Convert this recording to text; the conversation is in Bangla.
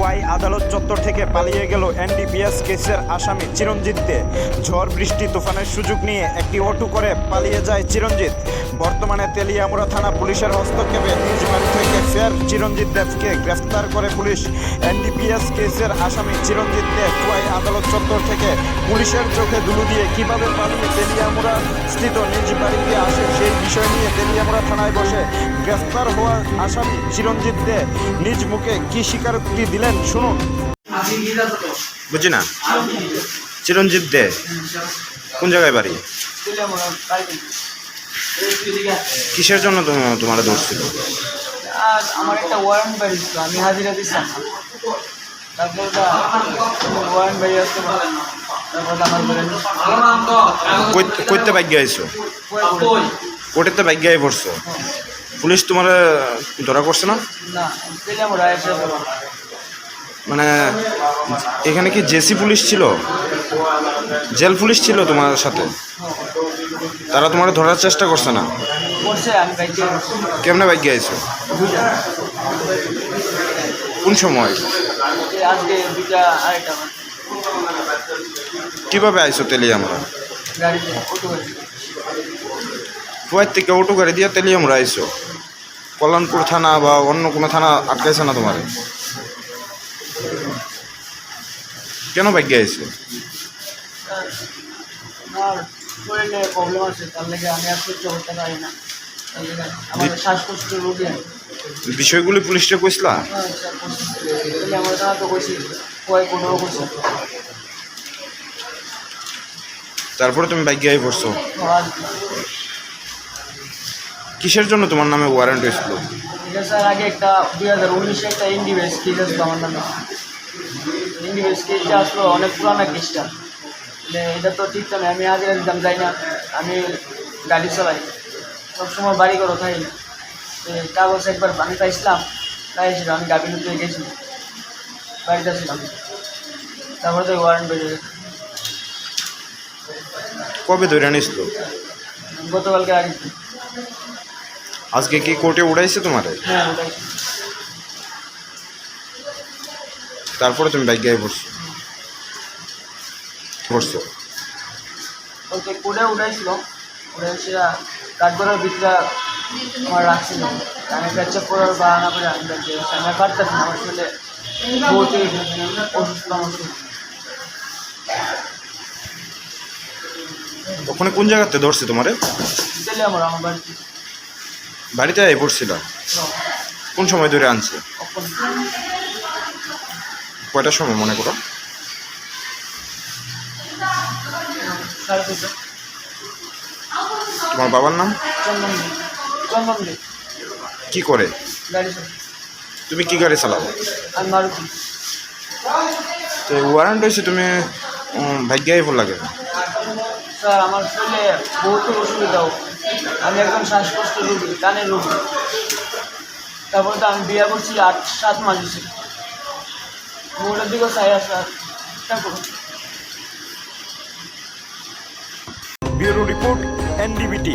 খোয়াই আদালত চত্বর থেকে পালিয়ে গেল এনডিপিএস কেসের আসামি চিরঞ্জিত দে। ঝড় বৃষ্টি তুফানের সুযোগ নিয়ে একটি অটো করে পালিয়ে যায় চিরঞ্জিত। বর্তমানে তেলিয়ামুড়া থানা পুলিশের হস্তক্ষেপে নিজ বাড়ি থেকে ফের চিরঞ্জিত দেবকে গ্রেফতার করে পুলিশ। এনডিপিএস কেসের আসামি চিরঞ্জিত দে খোয়াই আদালত চত্বর থেকে পুলিশের চোখে ধুলো দিয়ে কীভাবে পালিয়ে তেলিয়ামুড়া স্থিত নিজ বাড়িতে আসে সেই বিষয় নিয়ে তেলিয়ামুড়া থানায় বসে গ্রেফতার হওয়া আসামি চিরঞ্জিত দে নিজ মুখে কি স্বীকারোক্তি দিলেন শুনুন। বুঝছি না, চিরঞ্জিত দে কোন জায়গায় বাড়ি? কিসের জন্য তোমার ধরছিল? আর আমার একটা ওয়ারেন্ট বাড়ি ছিল, আমি হাজিরা দিচ্ছিলাম। তারপর ওয়ারেন্ট বাড়ি আসতে পারলাম, তারপর আমার কইতে বাইক গাইছো? কোর্টেতে বাইক গায়ে পড়ছো? পুলিশ তোমার ধরা করছে না? না, তেলিয়ামুড়া এসে মানে এখানে কি জেসি পুলিশ ছিল, জেল পুলিশ ছিল তোমার সাথে? তারা তোমার ধরার চেষ্টা করছে না? করছে। আমি বাইকে কেমনে বাইক গাইছো? কোন সময়? আজকে 2টা 2:30 কিভাবে আইছো তেলিয়ামুড়া? গাড়িতে অটো গাড়ি। কুয়ার থেকে অটো গাড়ি দিয়ে তেলিয়ামুড়া আইছো? কল্যাণপুর থানা বা অন্য কোনো থানা আটকাইছে না তোমার? কেন বাইক গাইছো? আমার শরীরে প্রবলেম আছে, তার লেগে আমি আর সহ্য করতে পারি না। তার লেগে আমার শ্বাসকষ্ট রোগী। বিষয়গুলি পুলিশকে কইসলা? আমার জানা তো কইছি, কয় 15 করছে। তারপরে তুমি বাইক গায়ে পড়ছো? আজ কিসের জন্য তোমার নামে ওয়ারেন্ট হয়েছিল? এটা স্যার আগে একটা 2019 একটা ইন্ডিভেস কেস আসলো আমার নামে। ইন্ডিভেস কেসটা আসলো অনেক পুরানো কেসটা। এটা তো ঠিক না, আমি হাজিরা দিতাম যাই না, আমি গাড়ি চালাই, সবসময় বাড়ি করো খাই না। কাগজ একবার পানি পাইছিলাম, খাইছিল, আমি গাড়ি নিতে গেছি, বাড়িতে ছিলাম। তারপরে তো ওয়ারেন্ট বেরিয়ে গেছে। কবে ধরে আনিসলো? গতকালকে আগে। আজকে কি কোর্টে উঠাইছে তোমারে? হ্যাঁ, ওটাই। তারপরে তুমি বাইক গায়ে পড়ছো? ওকে কোডে উঠাইছিল, উঠাইছিল কাঠগড়ার ভিতরে আমার রাখছিল। আমি পেচ্ছাপ করার বাহানা করে আমি পারতেছি না, আমার ছেলে বহুতই অসুস্থ। আমার ওখানে কোন জায়গাতে ধরছে তোমারে? তেলিয়ামুড়া আমার বাড়িতে। বাড়িতে আই পড়ছিল? কোন সময় ধরে আনছে? কয়টার সময় মনে করো? 3:30। তোমার বাবার নাম? চন্দন দে। কি করে? গাড়ি চালাই। তুমি কি গাড়ি চালাও? আমি মারুতি। তো ওয়ারেন্ট হয়েছে, তুমি বাইক গায়ে পড় লাগে? স্যার আমার শরীরে বহুত অসুবিধাও, আমি একদম শ্বাসকষ্ট রোগী, কানের রোগী। তারপরে তো আমি বিয়ে করছি 8-7 মাস হয়েছে। মোটার দিকেও চাই স্যার, তারপর ব্যুরো রিপোর্ট, এনডিবিটি।